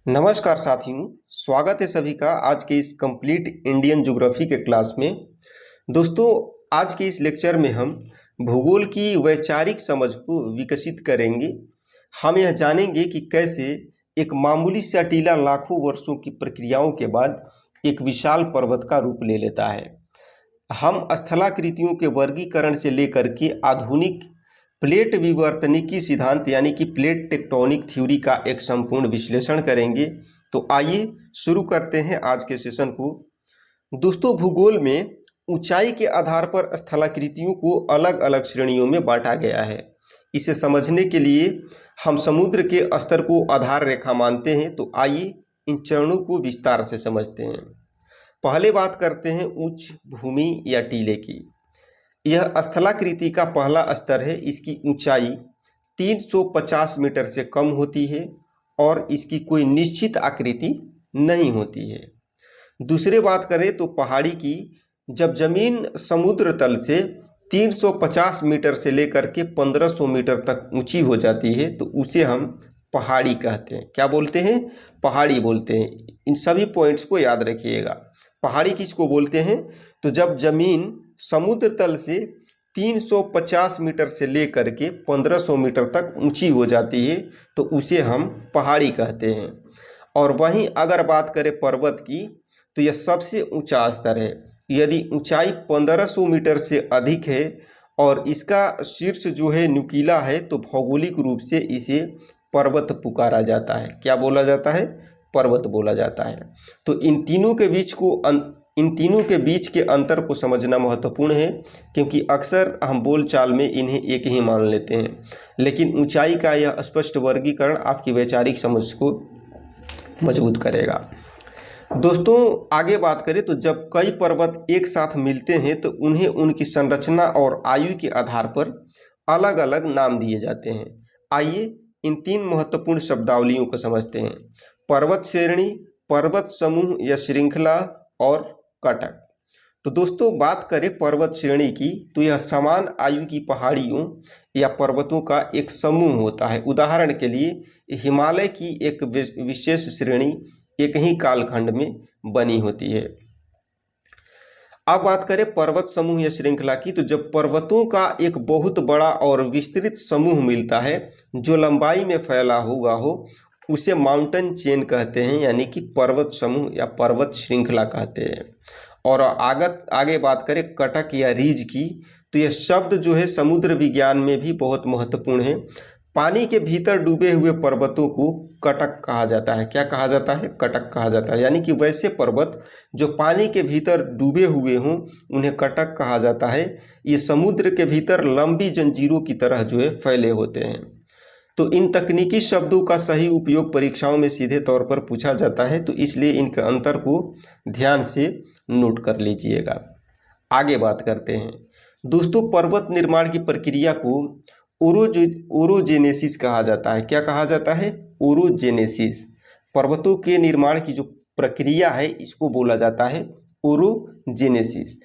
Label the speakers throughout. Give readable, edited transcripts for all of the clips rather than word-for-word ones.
Speaker 1: नमस्कार साथियों, स्वागत है सभी का आज के इस कंप्लीट इंडियन ज्योग्राफी के क्लास में। दोस्तों, आज के इस लेक्चर में हम भूगोल की वैचारिक समझ को विकसित करेंगे। हम यह जानेंगे कि कैसे एक मामूली सा टीला लाखों वर्षों की प्रक्रियाओं के बाद एक विशाल पर्वत का रूप ले लेता है। हम स्थलाकृतियों के वर्गीकरण से लेकर के आधुनिक प्लेट विवर्तनिकी सिद्धांत यानी कि प्लेट टेक्टोनिक थ्योरी का एक संपूर्ण विश्लेषण करेंगे। तो आइए शुरू करते हैं आज के सेशन को। दोस्तों, भूगोल में ऊंचाई के आधार पर स्थलाकृतियों को अलग अलग श्रेणियों में बांटा गया है। इसे समझने के लिए हम समुद्र के स्तर को आधार रेखा मानते हैं। तो आइए इन चरणों को विस्तार से समझते हैं। पहले बात करते हैं उच्च भूमि या टीले की। यह स्थलाकृति का पहला स्तर है। इसकी ऊंचाई 350 मीटर से कम होती है और इसकी कोई निश्चित आकृति नहीं होती है। दूसरी बात करें तो पहाड़ी की, जब जमीन समुद्र तल से 350 मीटर से लेकर के 1500 मीटर तक ऊंची हो जाती है तो उसे हम पहाड़ी कहते हैं। क्या बोलते हैं? पहाड़ी बोलते हैं। इन सभी पॉइंट्स को याद रखिएगा। पहाड़ी किसको बोलते हैं? तो जब जमीन समुद्र तल से 350 मीटर से लेकर के 1500 मीटर तक ऊंची हो जाती है तो उसे हम पहाड़ी कहते हैं। और वहीं अगर बात करें पर्वत की, तो यह सबसे ऊंचा स्तर है। यदि ऊंचाई 1500 मीटर से अधिक है और इसका शीर्ष जो है नुकीला है तो भौगोलिक रूप से इसे पर्वत पुकारा जाता है। क्या बोला जाता है? पर्वत बोला जाता है। तो इन तीनों के बीच के अंतर को समझना महत्वपूर्ण है, क्योंकि अक्सर हम बोलचाल में इन्हें एक ही मान लेते हैं। लेकिन ऊंचाई का यह स्पष्ट वर्गीकरण आपकी वैचारिक समझ को मजबूत करेगा। दोस्तों, आगे बात करें तो जब कई पर्वत एक साथ मिलते हैं तो उन्हें उनकी संरचना और आयु के आधार पर अलग अलग नाम दिए जाते हैं। आइए इन तीन महत्वपूर्ण शब्दावलियों को समझते हैं: पर्वत श्रेणी, पर्वत समूह या श्रृंखला और कटक। तो दोस्तों, बात करें पर्वत श्रेणी की, तो यह समान आयु की पहाड़ियों या पर्वतों का एक समूह होता है। उदाहरण के लिए हिमालय की एक विशेष श्रेणी एक ही कालखंड में बनी होती है। अब बात करें पर्वत समूह या श्रृंखला की, तो जब पर्वतों का एक बहुत बड़ा और विस्तृत समूह मिलता है जो लंबाई में फैला हुआ हो, उसे माउंटेन चेन कहते हैं, यानी कि पर्वत समूह या पर्वत श्रृंखला कहते हैं। और आगे बात करें कटक या रिज की, तो यह शब्द जो है समुद्र विज्ञान में भी बहुत महत्वपूर्ण है। पानी के भीतर डूबे हुए पर्वतों को कटक कहा जाता है। क्या कहा जाता है? कटक कहा जाता है। यानी कि वैसे पर्वत जो पानी के भीतर डूबे हुए हों उन्हें कटक कहा जाता है। ये समुद्र के भीतर लंबी जंजीरों की तरह जो है फैले होते हैं। तो इन तकनीकी शब्दों का सही उपयोग परीक्षाओं में सीधे तौर पर पूछा जाता है, तो इसलिए इनके अंतर को ध्यान से नोट कर लीजिएगा। आगे बात करते हैं। दोस्तों, पर्वत निर्माण की प्रक्रिया को ओरोजेनेसिस कहा जाता है। क्या कहा जाता है? ओरोजेनेसिस। पर्वतों के निर्माण की जो प्रक्रिया है इसको बोला जाता है ओरोजेनेसिस।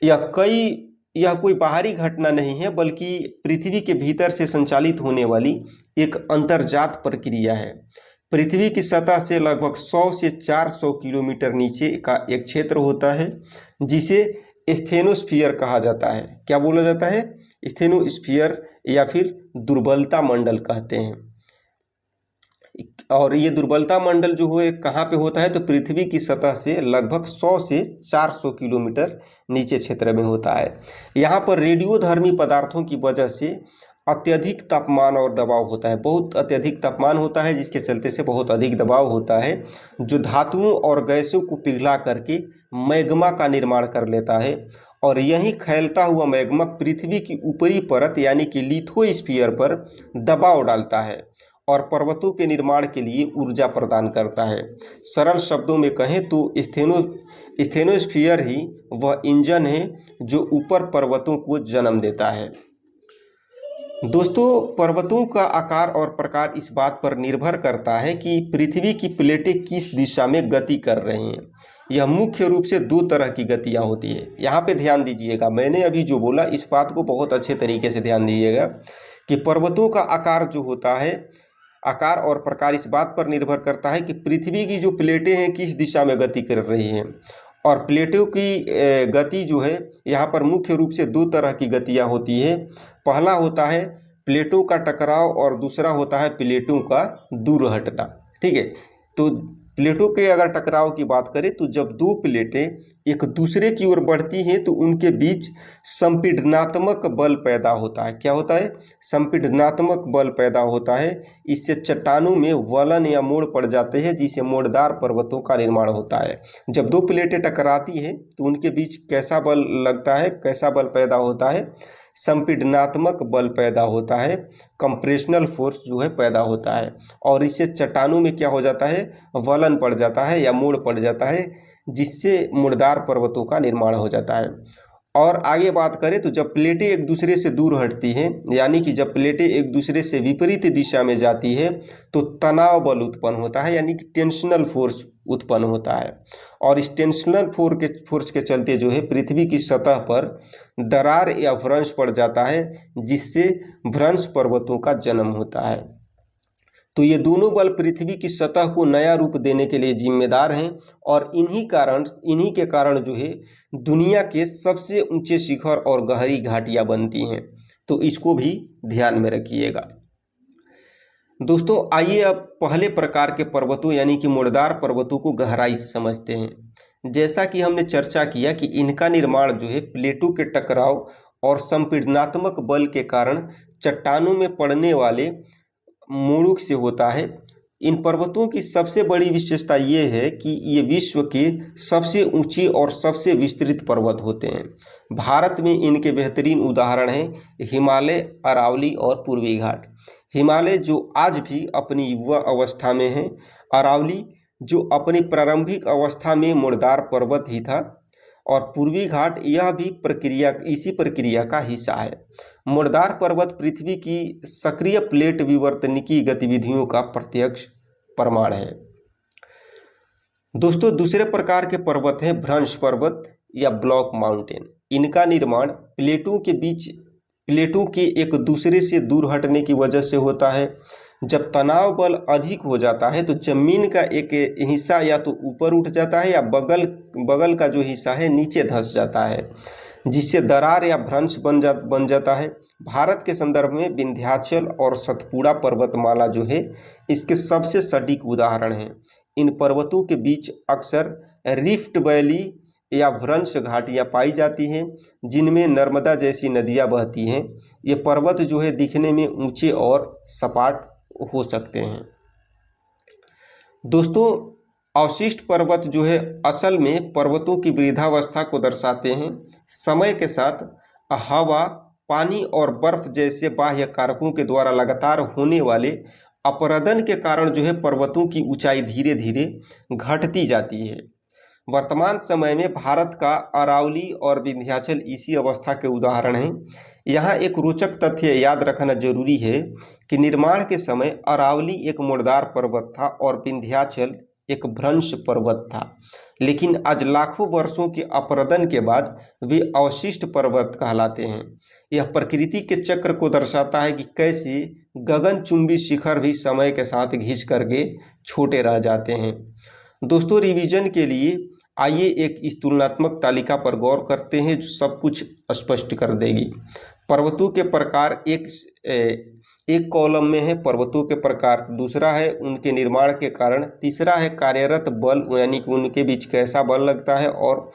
Speaker 1: यह कोई बाहरी घटना नहीं है, बल्कि पृथ्वी के भीतर से संचालित होने वाली एक अंतर्जात प्रक्रिया है। पृथ्वी की सतह से लगभग 100 से 400 किलोमीटर नीचे का एक क्षेत्र होता है जिसे स्थेनोस्फीयर कहा जाता है। क्या बोला जाता है? स्थेनोस्फीयर या फिर दुर्बलता मंडल कहते हैं। और ये दुर्बलता मंडल जो है कहाँ पे होता है? तो पृथ्वी की सतह से लगभग 100 से 400 किलोमीटर नीचे क्षेत्र में होता है। यहाँ पर रेडियोधर्मी पदार्थों की वजह से अत्यधिक तापमान और दबाव होता है। बहुत अत्यधिक तापमान होता है जिसके चलते से बहुत अधिक दबाव होता है, जो धातुओं और गैसों को पिघला करके मैग्मा का निर्माण कर लेता है। और यही फैलता हुआ मैग्मा पृथ्वी की ऊपरी परत यानी कि लिथोस्फीयर पर दबाव डालता है और पर्वतों के निर्माण के लिए ऊर्जा प्रदान करता है। सरल शब्दों में कहें तो स्थेनोस्फीयर ही वह इंजन है जो ऊपर पर्वतों को जन्म देता है। दोस्तों, पर्वतों का आकार और प्रकार इस बात पर निर्भर करता है कि पृथ्वी की प्लेटें किस दिशा में गति कर रही हैं। यह मुख्य रूप से दो तरह की गतियाँ होती है। यहाँ पे ध्यान दीजिएगा, मैंने अभी जो बोला इस बात को बहुत अच्छे तरीके से ध्यान दीजिएगा कि पर्वतों का आकार जो होता है आकार और प्रकार इस बात पर निर्भर करता है कि पृथ्वी की जो प्लेटें हैं किस दिशा में गति कर रही हैं। और प्लेटों की गति जो है यहाँ पर मुख्य रूप से दो तरह की गतियाँ होती है। पहला होता है प्लेटों का टकराव और दूसरा होता है प्लेटों का दूर हटना। ठीक है, तो प्लेटों के अगर टकराव की बात करें तो जब दो प्लेटें एक दूसरे की ओर बढ़ती हैं तो उनके बीच संपीडनात्मक बल पैदा होता है। क्या होता है? संपीडनात्मक बल पैदा होता है। इससे चट्टानों में वलन या मोड़ पड़ जाते हैं, जिससे मोड़दार पर्वतों का निर्माण होता है। जब दो प्लेटें टकराती हैं तो उनके बीच कैसा बल लगता है, कैसा बल पैदा होता है? संपीडनात्मक बल पैदा होता है, कंप्रेशनल फोर्स जो है पैदा होता है। और इससे चट्टानों में क्या हो जाता है? वलन पड़ जाता है या मोड़ पड़ जाता है, जिससे मुड़दार पर्वतों का निर्माण हो जाता है। और आगे बात करें तो जब प्लेटें एक दूसरे से दूर हटती हैं, यानी कि जब प्लेटें एक दूसरे से विपरीत दिशा में जाती है तो तनाव बल उत्पन्न होता है, यानी कि टेंशनल फोर्स उत्पन्न होता है। और इस टेंशनल फोर्स के चलते जो है पृथ्वी की सतह पर दरार या भ्रंश पड़ जाता है, जिससे भ्रंश पर्वतों का जन्म होता है। तो ये दोनों बल पृथ्वी की सतह को नया रूप देने के लिए जिम्मेदार हैं और इन्हीं के कारण जो है दुनिया के सबसे ऊंचे शिखर और गहरी घाटियां बनती हैं। तो इसको भी ध्यान में रखिएगा। दोस्तों आइए अब पहले प्रकार के पर्वतों यानी कि मुड़दार पर्वतों को गहराई से समझते हैं। जैसा कि हमने चर्चा किया कि इनका निर्माण जो है प्लेटों के टकराव और संपीडनात्मक बल के कारण चट्टानों में पड़ने वाले मोड़ों से होता है। इन पर्वतों की सबसे बड़ी विशेषता ये है कि ये विश्व के सबसे ऊंचे और सबसे विस्तृत पर्वत होते हैं। भारत में इनके बेहतरीन उदाहरण हैं हिमालय, अरावली और पूर्वी घाट। हिमालय जो आज भी अपनी युवा अवस्था में है, अरावली जो अपनी प्रारंभिक अवस्था में मुड़दार पर्वत ही था, और पूर्वी घाट यह भी इसी प्रक्रिया का हिस्सा है। मुड़दार पर्वत पृथ्वी की सक्रिय प्लेट विवर्तनिकी गतिविधियों का प्रत्यक्ष प्रमाण है। दोस्तों दूसरे प्रकार के पर्वत हैं भ्रंश पर्वत या ब्लॉक माउंटेन। इनका निर्माण प्लेटों के एक दूसरे से दूर हटने की वजह से होता है। जब तनाव बल अधिक हो जाता है तो जमीन का एक हिस्सा या तो ऊपर उठ जाता है या बगल का जो हिस्सा है नीचे धंस जाता है, जिससे दरार या भ्रंश बन जाता है। भारत के संदर्भ में विंध्याचल और सतपुड़ा पर्वतमाला जो है इसके सबसे सटीक उदाहरण हैं। इन पर्वतों के बीच अक्सर रिफ्ट वैली या भ्रंश घाटियाँ पाई जाती हैं, जिनमें नर्मदा जैसी नदियाँ बहती हैं। ये पर्वत जो है दिखने में ऊंचे और सपाट हो सकते हैं। दोस्तों अवशिष्ट पर्वत जो है असल में पर्वतों की वृद्धावस्था को दर्शाते हैं। समय के साथ हवा, पानी और बर्फ जैसे बाह्य कारकों के द्वारा लगातार होने वाले अपरदन के कारण जो है पर्वतों की ऊंचाई धीरे धीरे घटती जाती है। वर्तमान समय में भारत का अरावली और विंध्याचल इसी अवस्था के उदाहरण हैं। यहाँ एक रोचक तथ्य याद रखना जरूरी है कि निर्माण के समय अरावली एक मुड़दार पर्वत था और विंध्याचल एक भ्रंश पर्वत था, लेकिन आज लाखों वर्षों के अपरदन के बाद वे अवशिष्ट पर्वत कहलाते हैं। यह प्रकृति के चक्र को दर्शाता है कि कैसे गगनचुंबी शिखर भी समय के साथ घिस करके छोटे रह जाते हैं। दोस्तों रिवीजन के लिए आइए एक इस तुलनात्मक तालिका पर गौर करते हैं जो सब कुछ स्पष्ट कर देगी। पर्वतों के प्रकार एक कॉलम में है पर्वतों के प्रकार, दूसरा है उनके निर्माण के कारण, तीसरा है कार्यरत बल यानी कि उनके बीच कैसा बल लगता है, और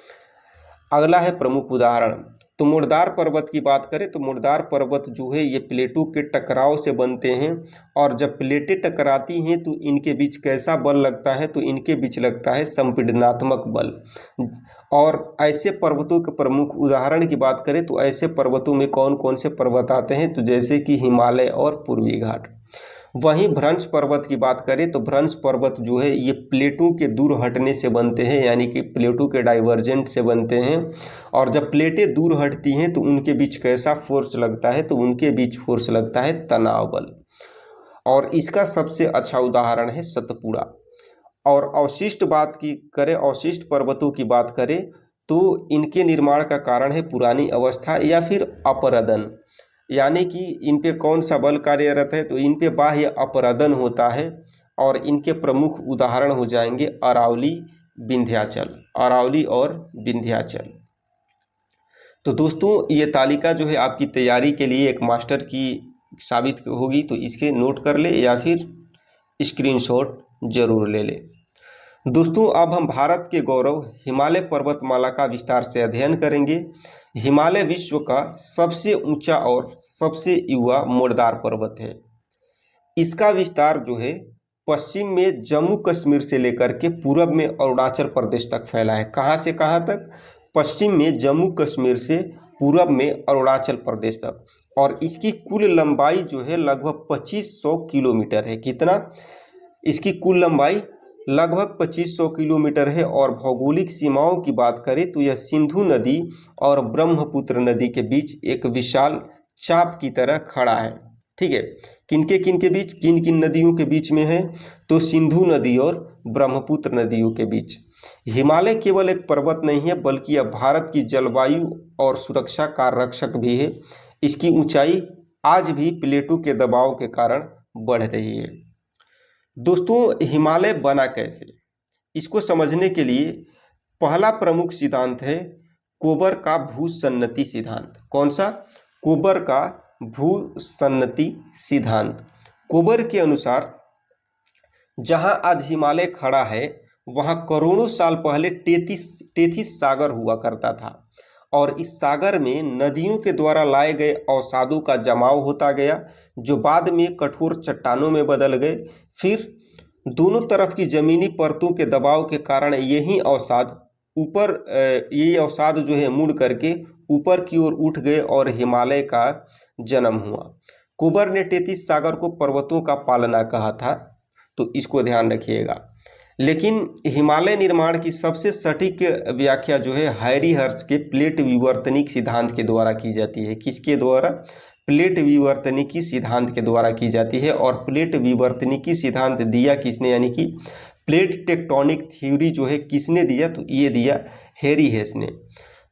Speaker 1: अगला है प्रमुख उदाहरण। तो मुड़दार पर्वत की बात करें तो मुड़दार पर्वत जो है ये प्लेटों के टकराव से बनते हैं, और जब प्लेटें टकराती हैं तो इनके बीच कैसा बल लगता है, तो इनके बीच लगता है संपीडनात्मक बल। और ऐसे पर्वतों के प्रमुख उदाहरण की बात करें तो ऐसे पर्वतों में कौन कौन से पर्वत आते हैं, तो जैसे कि हिमालय और पूर्वी घाट। वहीं भ्रंश पर्वत की बात करें तो भ्रंश पर्वत जो है ये प्लेटों के दूर हटने से बनते हैं, यानी कि प्लेटों के डाइवर्जेंट से बनते हैं। और जब प्लेटें दूर हटती हैं तो उनके बीच कैसा फोर्स लगता है, तो उनके बीच फोर्स लगता है तनाव बल। और इसका सबसे अच्छा उदाहरण है सतपुड़ा। और अवशिष्ट पर्वतों की बात करें तो इनके निर्माण का कारण है पुरानी अवस्था या फिर अपरदन। यानी कि इन पे कौन सा बल कार्यरत है, तो इन पे बाह्य अपरदन होता है और इनके प्रमुख उदाहरण हो जाएंगे अरावली, विंध्याचल, अरावली और विंध्याचल। तो दोस्तों ये तालिका जो है आपकी तैयारी के लिए एक मास्टर की साबित होगी, तो इसके नोट कर ले या फिर स्क्रीनशॉट जरूर ले ले। दोस्तों अब हम भारत के गौरव हिमालय पर्वतमाला का विस्तार से अध्ययन करेंगे। हिमालय विश्व का सबसे ऊंचा और सबसे युवा मोड़दार पर्वत है। इसका विस्तार जो है पश्चिम में जम्मू कश्मीर से लेकर के पूर्व में अरुणाचल प्रदेश तक फैला है। कहाँ से कहाँ तक? पश्चिम में जम्मू कश्मीर से पूर्व में अरुणाचल प्रदेश तक। और इसकी कुल लंबाई जो है लगभग 2500 किलोमीटर है। कितना? इसकी कुल लंबाई लगभग 2500 किलोमीटर है। और भौगोलिक सीमाओं की बात करें तो यह सिंधु नदी और ब्रह्मपुत्र नदी के बीच एक विशाल चाप की तरह खड़ा है। ठीक है, किन के बीच, किन किन नदियों के बीच में है? तो सिंधु नदी और ब्रह्मपुत्र नदियों के बीच। हिमालय केवल एक पर्वत नहीं है बल्कि यह भारत की जलवायु और सुरक्षा का रक्षक भी है। इसकी ऊंचाई आज भी प्लेटों के दबाव के कारण बढ़ रही है। दोस्तों हिमालय बना कैसे, इसको समझने के लिए पहला प्रमुख सिद्धांत है कोबर का भूसन्नति सिद्धांत। कौन सा? कोबर का भूसन्नति सिद्धांत। कोबर के अनुसार जहां आज हिमालय खड़ा है वहां करोड़ों साल पहले टेथिस सागर हुआ करता था और इस सागर में नदियों के द्वारा लाए गए अवसादों का जमाव होता गया जो बाद में कठोर चट्टानों में बदल गए। फिर दोनों तरफ की जमीनी परतों के दबाव के कारण यही अवसाद ये अवसाद जो है मुड़ करके ऊपर की ओर उठ गए और हिमालय का जन्म हुआ। कोबर ने टेथिस सागर को पर्वतों का पालना कहा था, तो इसको ध्यान रखिएगा। लेकिन हिमालय निर्माण की सबसे सटीक व्याख्या जो है हैरी हर्श के प्लेट विवर्तनिक सिद्धांत के द्वारा की जाती है। किसके द्वारा? प्लेट विवर्तनिकी सिद्धांत के द्वारा की जाती है। और प्लेट विवर्तनिकी सिद्धांत दिया किसने, यानी कि प्लेट टेक्टोनिक थ्योरी जो है किसने दिया? तो ये दिया हैरी हेस ने।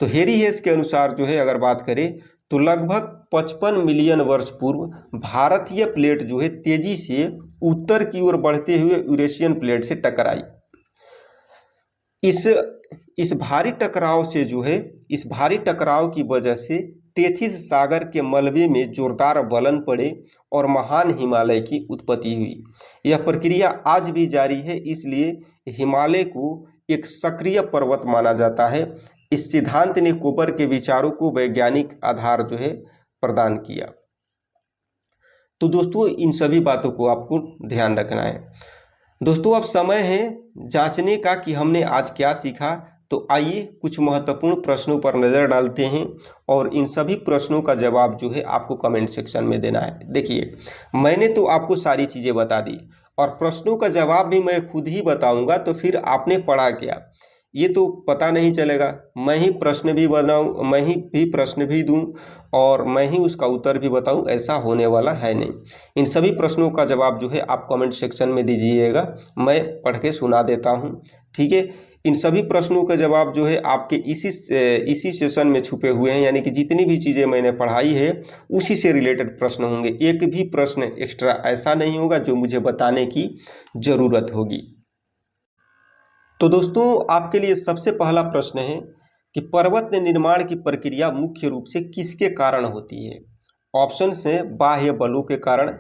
Speaker 1: तो हैरी हेस के अनुसार जो है अगर बात करें तो लगभग 55 मिलियन वर्ष पूर्व भारतीय प्लेट जो है तेजी से उत्तर की ओर बढ़ते हुए यूरेशियन प्लेट से टकराई। इस भारी टकराव से जो है, इस भारी टकराव की वजह से टेथिस सागर के मलबे में जोरदार वलन पड़े और महान हिमालय की उत्पत्ति हुई। यह प्रक्रिया आज भी जारी है, इसलिए हिमालय को एक सक्रिय पर्वत माना जाता है। इस सिद्धांत ने कोबर के विचारों को वैज्ञानिक आधार जो है प्रदान किया। तो दोस्तों इन सभी बातों को आपको ध्यान रखना है। दोस्तों अब समय है जांचने का कि हमने आज क्या सीखा। तो आइए कुछ महत्वपूर्ण प्रश्नों पर नज़र डालते हैं और इन सभी प्रश्नों का जवाब जो है आपको कमेंट सेक्शन में देना है। देखिए मैंने तो आपको सारी चीज़ें बता दी और प्रश्नों का जवाब भी मैं खुद ही बताऊंगा, तो फिर आपने पढ़ा क्या ये तो पता नहीं चलेगा। मैं ही प्रश्न भी बनाऊं, मैं ही भी प्रश्न भी दूं और मैं ही उसका उत्तर भी बताऊं, ऐसा होने वाला है नहीं। इन सभी प्रश्नों का जवाब जो है आप कमेंट सेक्शन में दीजिएगा, मैं पढ़ के सुना देता हूं। ठीक है, इन सभी प्रश्नों का जवाब जो है आपके इसी सेशन में छुपे हुए हैं, यानी कि जितनी भी चीज़ें मैंने पढ़ाई है उसी से रिलेटेड प्रश्न होंगे। एक भी प्रश्न एक्स्ट्रा ऐसा नहीं होगा जो मुझे बताने की ज़रूरत होगी। तो दोस्तों आपके लिए सबसे पहला प्रश्न है कि पर्वत निर्माण की प्रक्रिया मुख्य रूप से किसके कारण होती है? ऑप्शन है बाह्य बलों के कारण,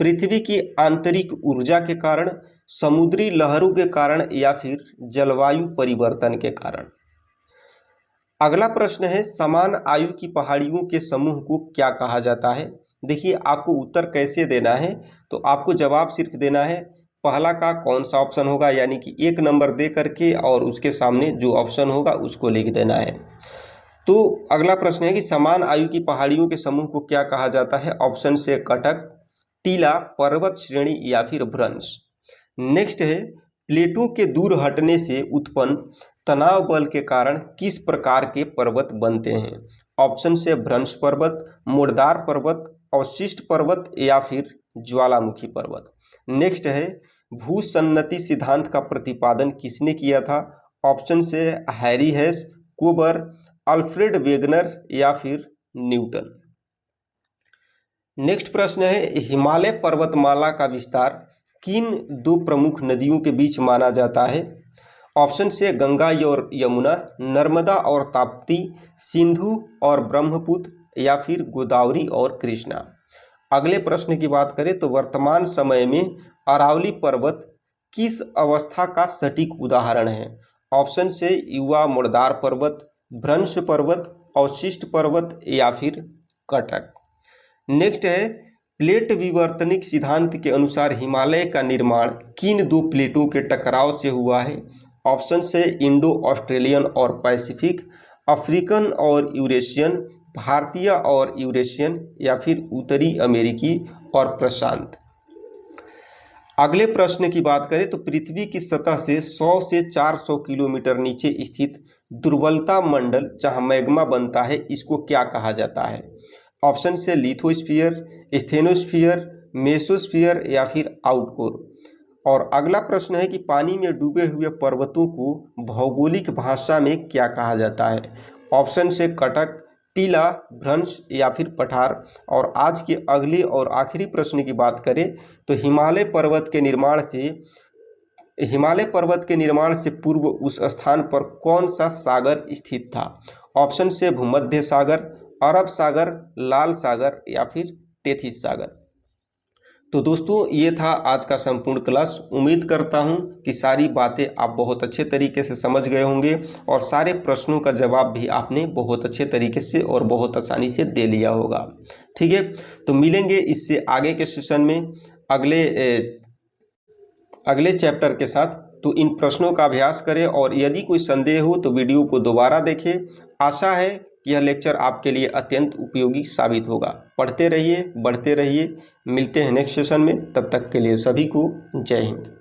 Speaker 1: पृथ्वी की आंतरिक ऊर्जा के कारण, समुद्री लहरों के कारण या फिर जलवायु परिवर्तन के कारण। अगला प्रश्न है समान आयु की पहाड़ियों के समूह को क्या कहा जाता है? देखिए आपको उत्तर कैसे देना है, तो आपको जवाब सिर्फ देना है पहला का कौन सा ऑप्शन होगा, यानी कि 1 नंबर दे करके और उसके सामने जो ऑप्शन होगा उसको लिख देना है। तो अगला प्रश्न है कि समान आयु की पहाड़ियों के समूह को क्या कहा जाता है? ऑप्शन से कटक, टीला, पर्वत श्रेणी या फिर भ्रंश। नेक्स्ट है प्लेटों के दूर हटने से उत्पन्न तनाव बल के कारण किस प्रकार के पर्वत बनते हैं? ऑप्शन से भ्रंश पर्वत, मोड़दार पर्वत, अवशिष्ट पर्वत या फिर ज्वालामुखी पर्वत। नेक्स्ट है भूसन्नति सिद्धांत का प्रतिपादन किसने किया था? ऑप्शन से हैरी हेस, कोबर, अल्फ्रेड वेगनर या फिर न्यूटन। नेक्स्ट प्रश्न है, हिमालय पर्वतमाला का विस्तार किन दो प्रमुख नदियों के बीच माना जाता है? ऑप्शन से गंगा और यमुना, नर्मदा और ताप्ती, सिंधु और ब्रह्मपुत्र या फिर गोदावरी और कृष्णा। अगले प्रश्न की बात करें तो वर्तमान समय में अरावली पर्वत किस अवस्था का सटीक उदाहरण है? ऑप्शन से युवा मुर्दार पर्वत, भ्रंश पर्वत, अवशिष्ट पर्वत या फिर कटक। नेक्स्ट है, प्लेट विवर्तनिक सिद्धांत के अनुसार हिमालय का निर्माण किन दो प्लेटों के टकराव से हुआ है? ऑप्शन से इंडो ऑस्ट्रेलियन और पैसिफिक, अफ्रीकन और यूरेशियन, भारतीय और यूरेशियन या फिर उत्तरी अमेरिकी और प्रशांत। अगले प्रश्न की बात करें तो पृथ्वी की सतह से 100 से 400 किलोमीटर नीचे स्थित दुर्बलता मंडल जहां मैग्मा बनता है, इसको क्या कहा जाता है? ऑप्शन से लिथोस्फीयर, स्टेनोस्फीयर, मेसोस्फीयर या फिर आउटकोर। और अगला प्रश्न है कि पानी में डूबे हुए पर्वतों को भौगोलिक भाषा में क्या कहा जाता है? ऑप्शन से कटक, टीला, भ्रंश या फिर पठार। और आज के अगले और आखिरी प्रश्न की बात करें तो हिमालय पर्वत के निर्माण से पूर्व उस स्थान पर कौन सा सागर स्थित था? ऑप्शन से भूमध्य सागर, अरब सागर, लाल सागर या फिर टेथिस सागर। तो दोस्तों, ये था आज का संपूर्ण क्लास। उम्मीद करता हूँ कि सारी बातें आप बहुत अच्छे तरीके से समझ गए होंगे और सारे प्रश्नों का जवाब भी आपने बहुत अच्छे तरीके से और बहुत आसानी से दे लिया होगा। ठीक है, तो मिलेंगे इससे आगे के सेशन में अगले चैप्टर के साथ। तो इन प्रश्नों का अभ्यास करें और यदि कोई संदेह हो तो वीडियो को दोबारा देखें। आशा है कि यह लेक्चर आपके लिए अत्यंत उपयोगी साबित होगा। पढ़ते रहिए, बढ़ते रहिए। मिलते हैं नेक्स्ट सेशन में, तब तक के लिए सभी को जय हिंद।